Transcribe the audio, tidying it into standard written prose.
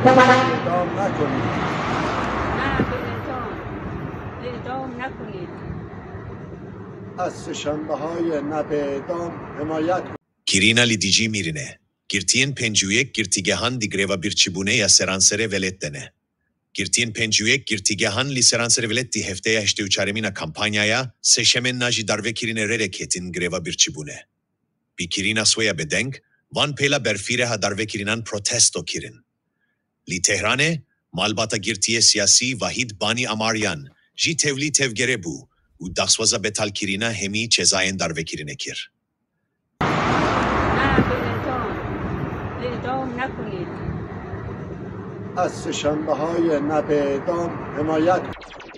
اعدام نکنید. نه به اعدام نکنید. از سه‌شنبه‌های نه به اعدام حمایت کنید. Kirina lidigi mirine. Girtien penjuyek girtigehan di greva birçibune ya seransere velettene. Girtien penjuyek girtigehan li seransere veletti hefteya işte uçaremina kampanyaya seşemen naji darve kirine rereketin greva birçibune. Bi kirina soya bedenk, van pela berfire ha darve kirinan protesto kirin. Li Tehrane, malbata girtiye siyasi Vahid Bani Amaryan, ji tevli tevgere bu, u daxwaza betal kirina hemi cezayen darve kirine kir. نه به اعدام نکنید. از سه‌شنبه‌های نه به اعدام حمایت کنید.